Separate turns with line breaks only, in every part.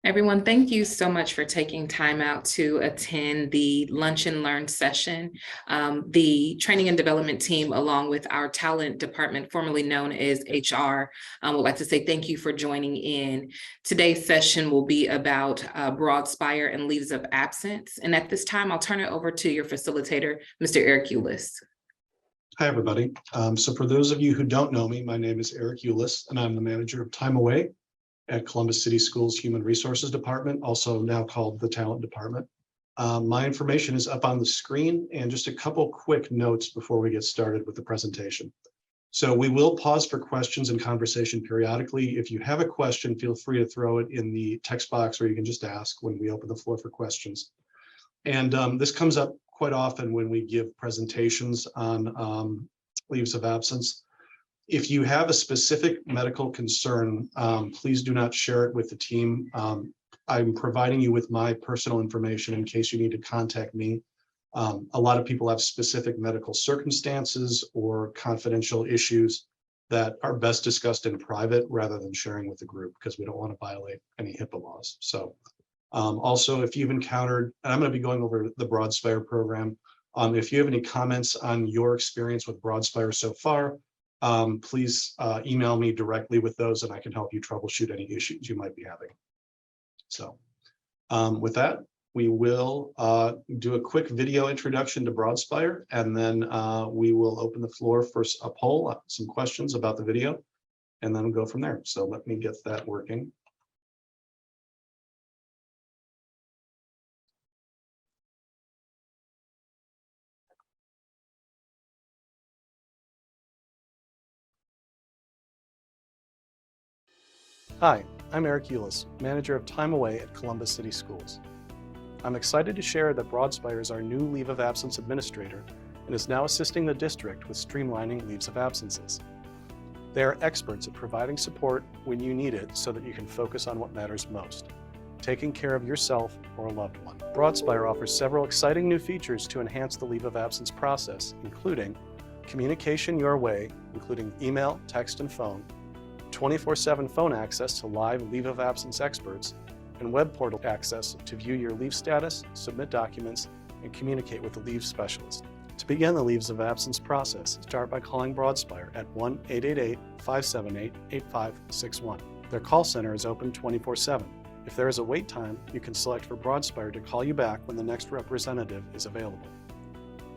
Everyone, thank you so much for taking time out to attend the Lunch and Learn session. The training and development team, along with our talent department, formerly known as HR, would like to say thank you for joining in. Today's session will be about Broadspire and leaves of absence. And at this time, I'll turn it over to your facilitator, Mr. Eric Eulis.
Hi, everybody. So for those of you who don't know me, my name is Eric Eulis, and I'm the manager of Time Away at Columbus City Schools Human Resources Department, also now called the Talent Department. My information is up on the screen, and just a couple quick notes before we get started with the presentation. So we will pause for questions and conversation periodically. If you have a question, feel free to throw it in the text box, or you can just ask when we open the floor for questions. And this comes up quite often when we give presentations on leaves of absence. If you have a specific medical concern, please do not share it with the team. I'm providing you with my personal information in case you need to contact me. A lot of people have specific medical circumstances or confidential issues that are best discussed in private rather than sharing with the group, because we don't want to violate any HIPAA laws. So also, if you've encountered, and I'm going to be going over the Broadspire program, if you have any comments on your experience with Broadspire so far, please email me directly with those, and I can help you troubleshoot any issues you might be having. So with that, we will do a quick video introduction to Broadspire, and then we will open the floor for a poll, some questions about the video, and then we'll go from there. So let me get that working.
Hi, I'm Eric Eulis, manager of Time Away at Columbus City Schools. I'm excited to share that Broadspire is our new leave of absence administrator and is now assisting the district with streamlining leaves of absences. They are experts at providing support when you need it so that you can focus on what matters most, taking care of yourself or a loved one. Broadspire offers several exciting new features to enhance the leave of absence process, including communication your way, including email, text, and phone, 24/7 phone access to live leave of absence experts, and web portal access to view your leave status, submit documents, and communicate with the leave specialist. To begin the leaves of absence process, start by calling Broadspire at 1-888-578-8561. Their call center is open 24/7. If there is a wait time, you can select for Broadspire to call you back when the next representative is available.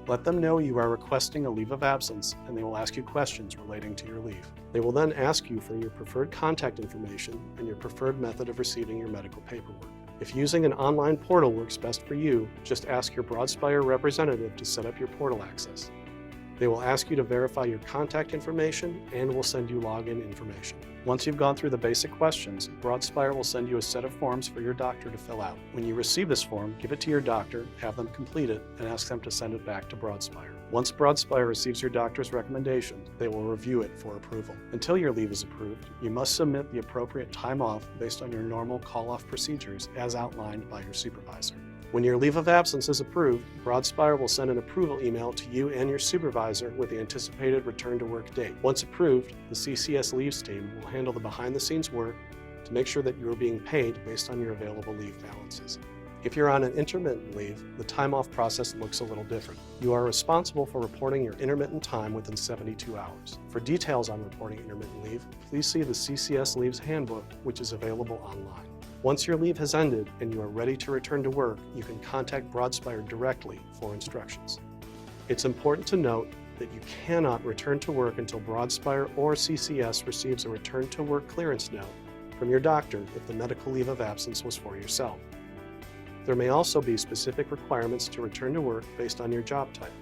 Let them know you are requesting a leave of absence, and they will ask you questions relating to your leave. They will then ask you for your preferred contact information and your preferred method of receiving your medical paperwork. If using an online portal works best for you, just ask your Broadspire representative to set up your portal access. They will ask you to verify your contact information and will send you login information. Once you've gone through the basic questions, Broadspire will send you a set of forms for your doctor to fill out. When you receive this form, give it to your doctor, have them complete it, and ask them to send it back to Broadspire. Once Broadspire receives your doctor's recommendation, they will review it for approval. Until your leave is approved, you must submit the appropriate time off based on your normal call-off procedures as outlined by your supervisor. When your leave of absence is approved, Broadspire will send an approval email to you and your supervisor with the anticipated return to work date. Once approved, the CCS leaves team will handle the behind-the-scenes work to make sure that you are being paid based on your available leave balances. If you're on an intermittent leave, the time off process looks a little different. You are responsible for reporting your intermittent time within 72 hours. For details on reporting intermittent leave, please see the CCS Leaves Handbook, which is available online. Once your leave has ended and you are ready to return to work, you can contact Broadspire directly for instructions. It's important to note that you cannot return to work until Broadspire or CCS receives a return to work clearance note from your doctor if the medical leave of absence was for yourself. There may also be specific requirements to return to work based on your job type.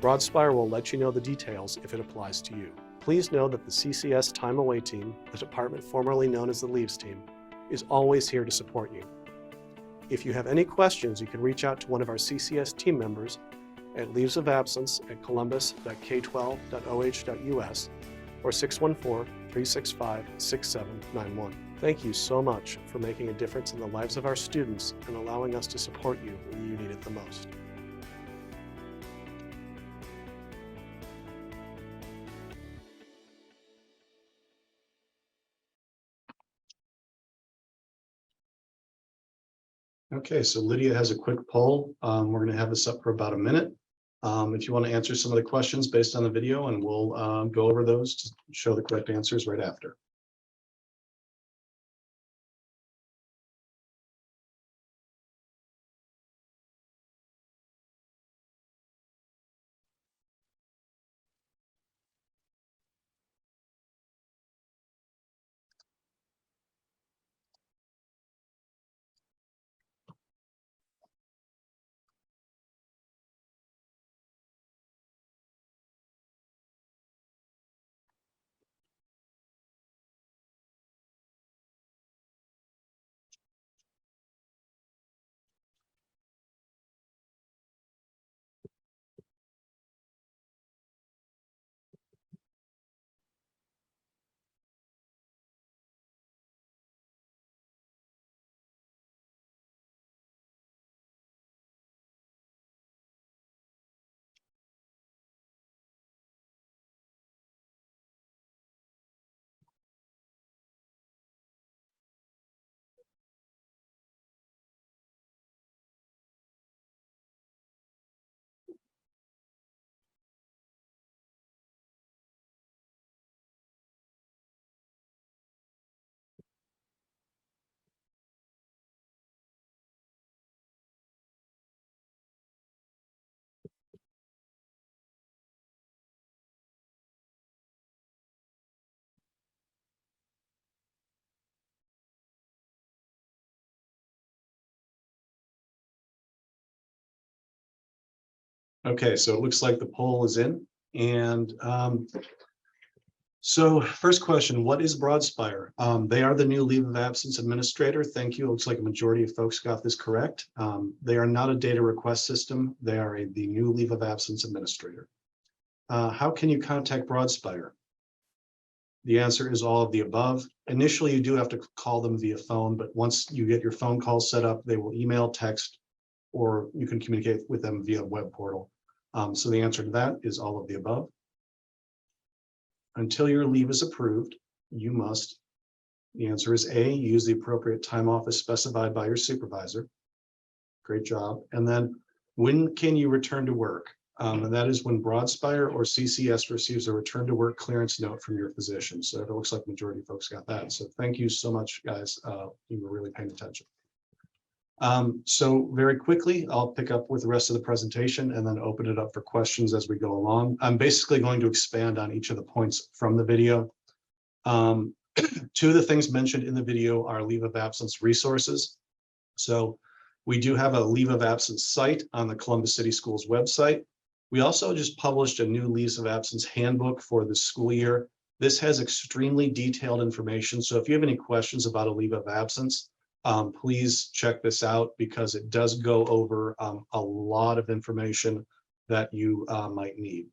Broadspire will let you know the details if it applies to you. Please know that the CCS Time Away team, the department formerly known as the Leaves team, is always here to support you. If you have any questions, you can reach out to one of our CCS team members at leavesofabsence@columbus.k12.oh.us or 614-365-6791. Thank you so much for making a difference in the lives of our students and allowing us to support you when you need it the most.
Okay, so Lydia has a quick poll. We're going to have this up for about a minute. If you want to answer some of the questions based on the video, and we'll go over those to show the correct answers right after. Okay, so it looks like the poll is in. And so first question, what is Broadspire? They are the new leave of absence administrator. Thank you. It looks like a majority of folks got this correct. They are not a data request system. They are the new leave of absence administrator. How can you contact Broadspire? The answer is all of the above. Initially, you do have to call them via phone, but once you get your phone call set up, they will email, text, or you can communicate with them via web portal. So the answer to that is all of the above. Until your leave is approved, you must, the answer is A, use the appropriate time off as specified by your supervisor. Great job. And then when can you return to work? And that is when Broadspire or CCS receives a return to work clearance note from your physician. So it looks like the majority of folks got that. So thank you so much, guys. You were really paying attention. So very quickly, I'll pick up with the rest of the presentation and then open it up for questions as we go along. I'm basically going to expand on each of the points from the video. Two of the things mentioned in the video are leave of absence resources. So we do have a leave of absence site on the Columbus City Schools website. We also just published a new leaves of absence handbook for the school year. This has extremely detailed information. So if you have any questions about a leave of absence, please check this out because it does go over a lot of information that you might need.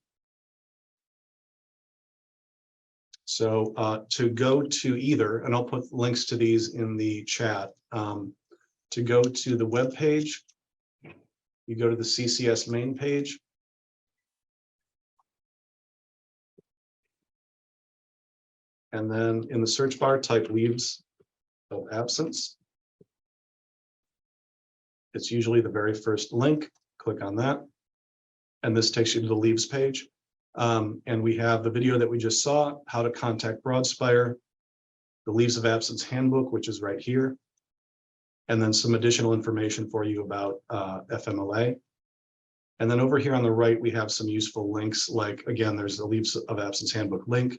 So to go to either, and I'll put links to these in the chat, to go to the web page, you go to the CCS main page. And then in the search bar, type leaves of absence. It's usually the very first link. Click on that. And this takes you to the leaves page. And we have the video that we just saw, how to contact Broadspire, the leaves of absence handbook, which is right here. And then some additional information for you about FMLA. And then over here on the right, we have some useful links, like, again, there's the leaves of absence handbook link,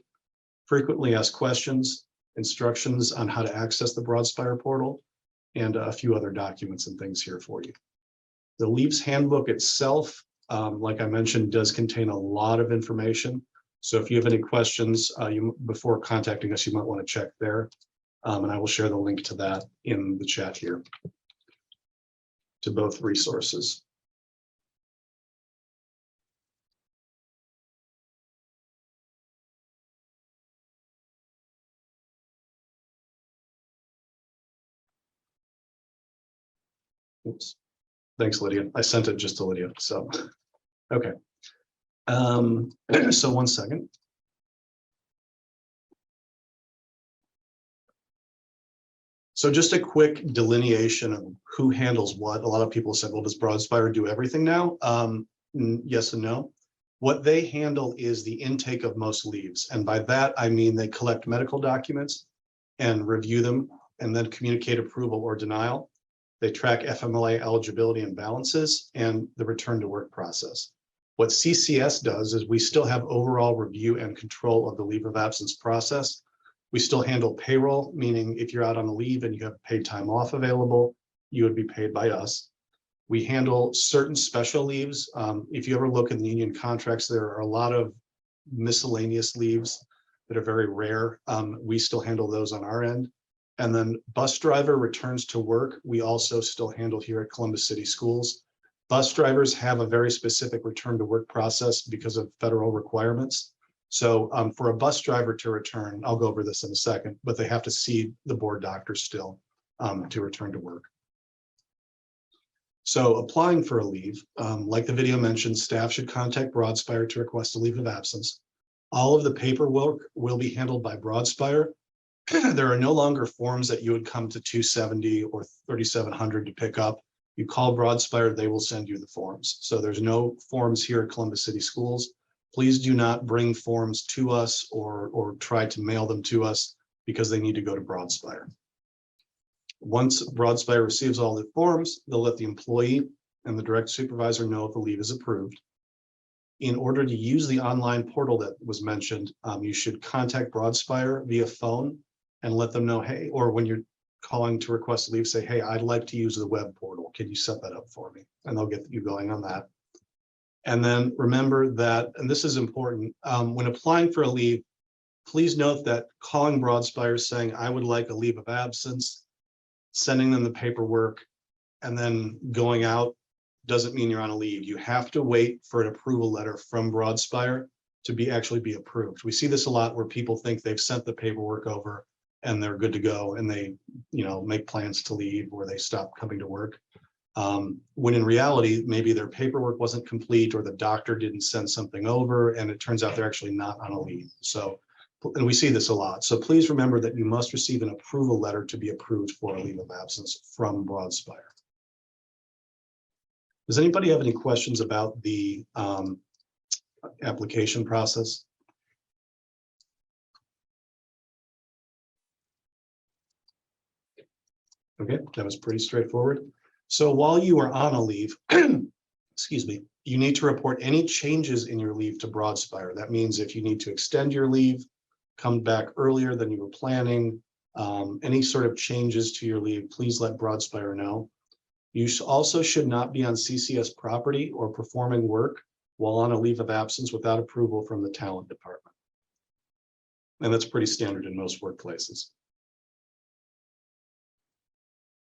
frequently asked questions, instructions on how to access the Broadspire portal, and a few other documents and things here for you. The leaves handbook itself, like I mentioned, does contain a lot of information. So if you have any questions before contacting us, you might want to check there. And I will share the link to that in the chat here, to both resources. Oops. Thanks, Lydia. I sent it just to Lydia. So, okay. So 1 second. So just a quick delineation of who handles what. A lot of people said, well, does Broadspire do everything now? Yes and no. What they handle is the intake of most leaves. And by that, I mean they collect medical documents and review them and then communicate approval or denial. They track FMLA eligibility and balances and the return to work process. What CCS does is we still have overall review and control of the leave of absence process. We still handle payroll, meaning if you're out on a leave and you have paid time off available, you would be paid by us. We handle certain special leaves. If you ever look in the union contracts, there are a lot of miscellaneous leaves that are very rare. We still handle those on our end. And then bus driver returns to work, we also still handle here at Columbus City Schools. Bus drivers have a very specific return to work process because of federal requirements. So for a bus driver to return, I'll go over this in a second, but they have to see the board doctor still to return to work. So applying for a leave, like the video mentioned, staff should contact Broadspire to request a leave of absence. All of the paperwork will be handled by Broadspire. There are no longer forms that you would come to 270 or 3700 to pick up. You call Broadspire, they will send you the forms. So there's no forms here at Columbus City Schools. Please do not bring forms to us or try to mail them to us because they need to go to Broadspire. Once Broadspire receives all the forms, they'll let the employee and the direct supervisor know if the leave is approved. In order to use the online portal that was mentioned, you should contact Broadspire via phone and let them know, hey, or when you're calling to request a leave, say, hey, I'd like to use the web portal. Can you set that up for me? And they'll get you going on that. And then remember that, and this is important, when applying for a leave, please note that calling Broadspire saying, I would like a leave of absence, sending them the paperwork, and then going out doesn't mean you're on a leave. You have to wait for an approval letter from Broadspire to actually be approved. We see this a lot where people think they've sent the paperwork over and they're good to go and they, make plans to leave or they stop coming to work. When in reality, maybe their paperwork wasn't complete or the doctor didn't send something over and it turns out they're actually not on a leave. So, and we see this a lot. So please remember that you must receive an approval letter to be approved for a leave of absence from Broadspire. Does anybody have any questions about the application process? Okay, that was pretty straightforward. So while you are on a leave, excuse me, you need to report any changes in your leave to Broadspire. That means if you need to extend your leave, come back earlier than you were planning, any sort of changes to your leave, please let Broadspire know. You also should not be on CCS property or performing work while on a leave of absence without approval from the talent department. And that's pretty standard in most workplaces.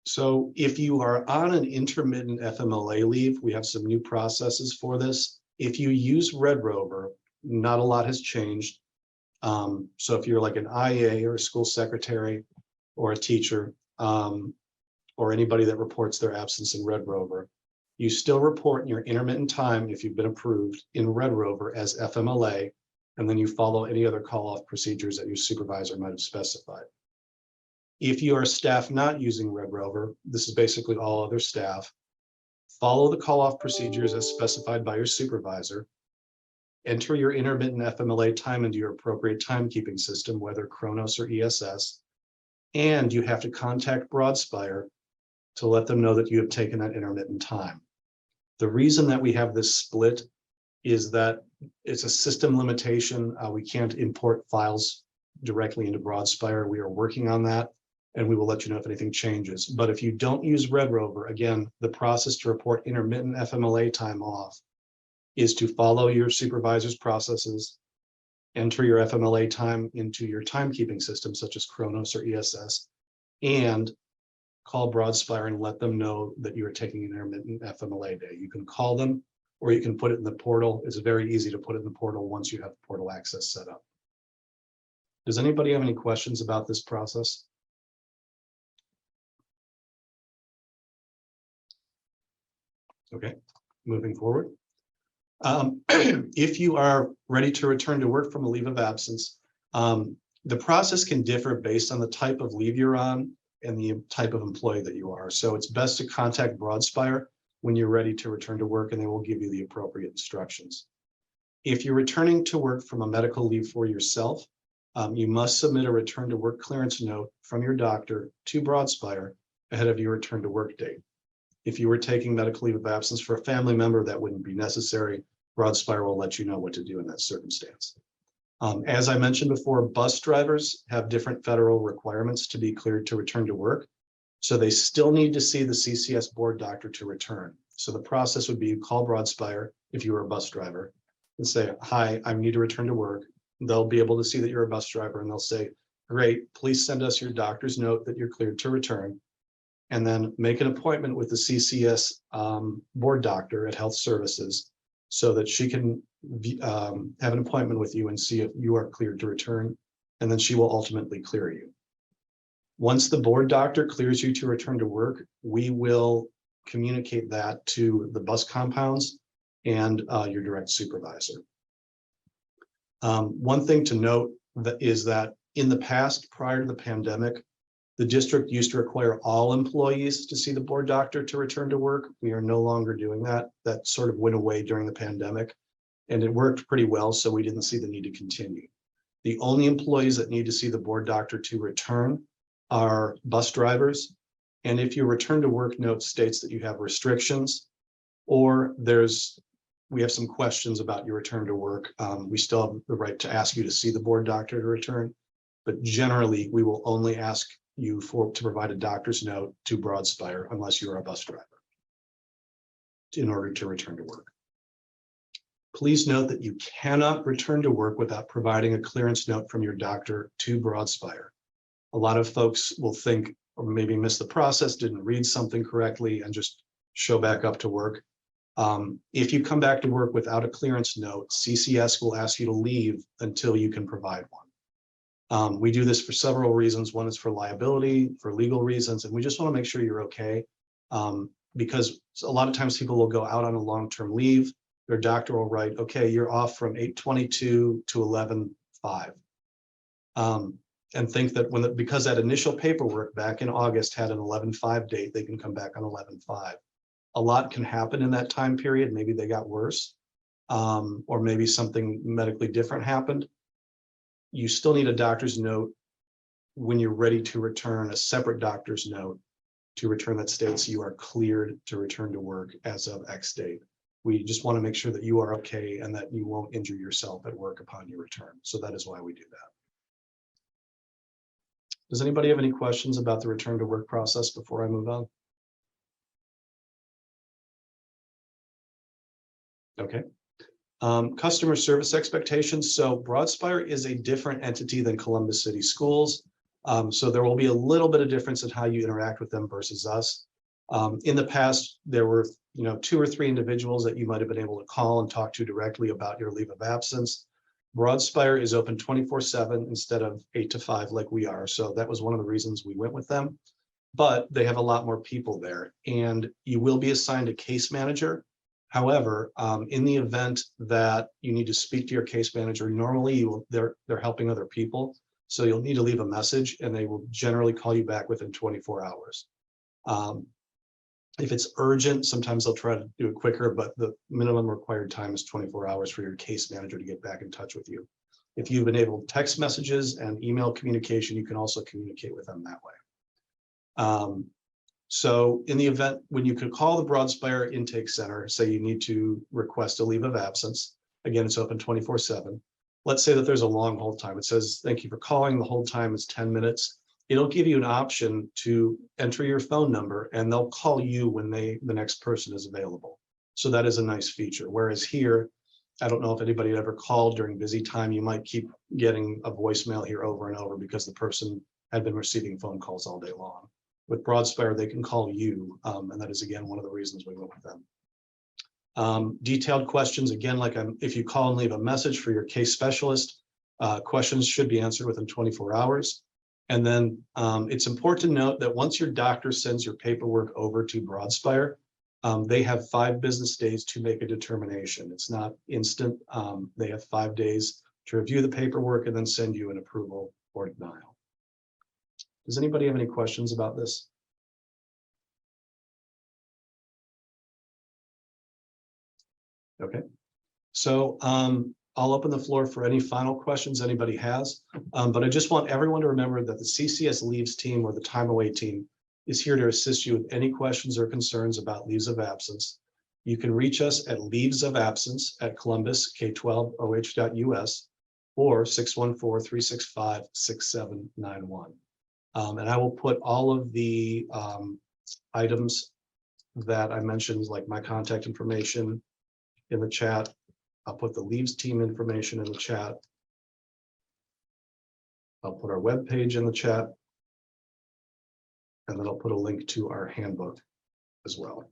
So if you are on an intermittent FMLA leave, we have some new processes for this. If you use Red Rover, not a lot has changed. So if you're like an IA or a school secretary or a teacher, or anybody that reports their absence in Red Rover, you still report your intermittent time if you've been approved in Red Rover as FMLA, and then you follow any other call-off procedures that your supervisor might have specified. If you are staff not using Red Rover, this is basically all other staff, follow the call-off procedures as specified by your supervisor, enter your intermittent FMLA time into your appropriate timekeeping system, whether Kronos or ESS, and you have to contact Broadspire to let them know that you have taken that intermittent time. The reason that we have this split is that it's a system limitation. We can't import files directly into Broadspire. We are working on that, and we will let you know if anything changes. But if you don't use Red Rover, again, the process to report intermittent FMLA time off is to follow your supervisor's processes, enter your FMLA time into your timekeeping system, such as Kronos or ESS, and call Broadspire and let them know that you are taking an intermittent FMLA day. You can call them or you can put it in the portal. It's very easy to put it in the portal once you have portal access set up. Does anybody have any questions about this process? Okay, moving forward. If you are ready to return to work from a leave of absence, the process can differ based on the type of leave you're on and the type of employee that you are. So it's best to contact Broadspire when you're ready to return to work, and they will give you the appropriate instructions. If you're returning to work from a medical leave for yourself, you must submit a return to work clearance note from your doctor to Broadspire ahead of your return to work date. If you were taking medical leave of absence for a family member, that wouldn't be necessary. Broadspire will let you know what to do in that circumstance. As I mentioned before, bus drivers have different federal requirements to be cleared to return to work. So they still need to see the CCS board doctor to return. So the process would be you call Broadspire if you were a bus driver and say, hi, I need to return to work. They'll be able to see that you're a bus driver and they'll say, great, please send us your doctor's note that you're cleared to return. And then make an appointment with the CCS board doctor at Health Services so that she can have an appointment with you and see if you are cleared to return. And then she will ultimately clear you. Once the board doctor clears you to return to work, we will communicate that to the bus compounds and your direct supervisor. One thing to note is that in the past, prior to the pandemic, the district used to require all employees to see the board doctor to return to work. We are no longer doing that. That sort of went away during the pandemic, and it worked pretty well, so we didn't see the need to continue. The only employees that need to see the board doctor to return are bus drivers. And if your return to work note states that you have restrictions, or we have some questions about your return to work, we still have the right to ask you to see the board doctor to return. But generally, we will only ask you to provide a doctor's note to Broadspire unless you're a bus driver in order to return to work. Please note that you cannot return to work without providing a clearance note from your doctor to Broadspire. A lot of folks will think, or maybe miss the process, didn't read something correctly, and just show back up to work. If you come back to work without a clearance note, CCS will ask you to leave until you can provide one. We do this for several reasons. One is for liability, for legal reasons, and we just want to make sure you're okay. Because a lot of times people will go out on a long-term leave. Their doctor will write, okay, you're off from 8/22 to 11/5. And think that because that initial paperwork back in August had an 11/5 date, they can come back on 11/5. A lot can happen in that time period. Maybe they got worse, or maybe something medically different happened. You still need a doctor's note when you're ready to return, a separate doctor's note to return that states you are cleared to return to work as of X date. We just want to make sure that you are okay and that you won't injure yourself at work upon your return. So that is why we do that. Does anybody have any questions about the return to work process before I move on? Okay. Customer service expectations. So Broadspire is a different entity than Columbus City Schools. So there will be a little bit of difference in how you interact with them versus us. In the past, there were 2 or 3 individuals that you might have been able to call and talk to directly about your leave of absence. Broadspire is open 24/7 instead of 8 to 5 like we are. So that was one of the reasons we went with them. But they have a lot more people there, and you will be assigned a case manager. However, in the event that you need to speak to your case manager, normally they're helping other people. So you'll need to leave a message and they will generally call you back within 24 hours. If it's urgent, sometimes they'll try to do it quicker, but the minimum required time is 24 hours for your case manager to get back in touch with you. If you've enabled text messages and email communication, you can also communicate with them that way. So in the event when you could call the Broadspire Intake Center, say you need to request a leave of absence, again, it's open 24/7. Let's say that there's a long hold time. It says, thank you for calling. The hold time is 10 minutes. It'll give you an option to enter your phone number and they'll call you when the next person is available. So that is a nice feature. Whereas here, I don't know if anybody ever called during busy time. You might keep getting a voicemail here over and over because the person had been receiving phone calls all day long. With Broadspire, they can call you, and that is, again, one of the reasons we went with them. Detailed questions, again, like if you call and leave a message for your case specialist, questions should be answered within 24 hours. And then it's important to note that once your doctor sends your paperwork over to Broadspire, they have 5 business days to make a determination. It's not instant. They have 5 days to review the paperwork and then send you an approval or denial. Does anybody have any questions about this? Okay, so I'll open the floor for any final questions anybody has. But I just want everyone to remember that the CCS Leaves team or the Time Away team is here to assist you with any questions or concerns about leaves of absence. You can reach us at leavesofabsence@columbusK12oh.us or 614-365-6791. And I will put all of the items that I mentioned, like my contact information, in the chat. I'll put the Leaves team information in the chat. I'll put our webpage in the chat. And then I'll put a link to our handbook as well.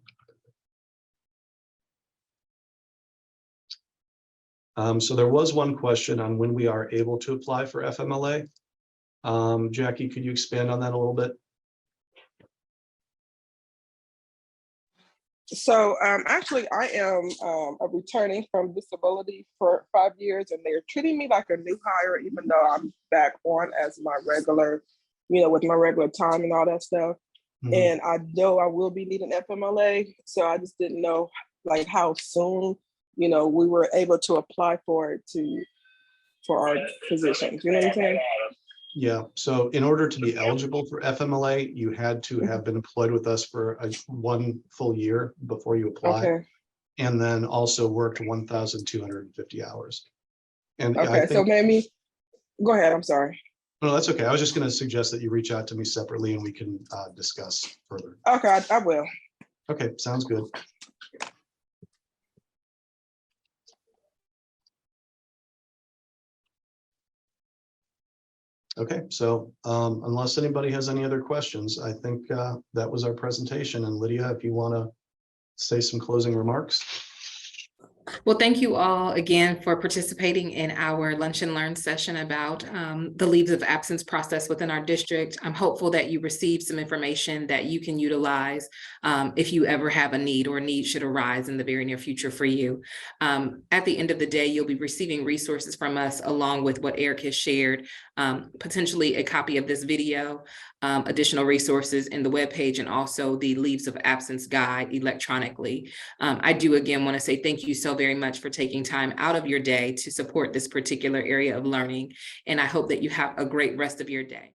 So there was one question on when we are able to apply for FMLA. Jackie, could you expand on that a little bit?
So actually, I am returning from disability for 5 years, and they're treating me like a new hire, even though I'm back on as my regular, with my regular time and all that stuff.
Mhm.
And I know I will be needing FMLA, so I just didn't know like how soon, we were able to apply for it for our positions. You know what I'm saying?
Yeah, so in order to be eligible for FMLA, you had to have been employed with us for one full year before you apply,
Okay.
and then also worked 1,250 hours. And I
Okay. So
think,
maybe go ahead. I'm sorry.
no, that's okay. I was just going to suggest that you reach out to me separately and we can discuss further.
Okay, I will.
Okay, sounds good. Okay, so unless anybody has any other questions, I think that was our presentation. And Lydia, if you want to say some closing remarks.
Well, thank you all again for participating in our Lunch and Learn session about the leaves of absence process within our district. I'm hopeful that you received some information that you can utilize if you ever have a need or a need should arise in the very near future for you. At the end of the day, you'll be receiving resources from us along with what Eric has shared, potentially a copy of this video, additional resources in the webpage, and also the leaves of absence guide electronically. I do again want to say thank you so very much for taking time out of your day to support this particular area of learning. And I hope that you have a great rest of your day.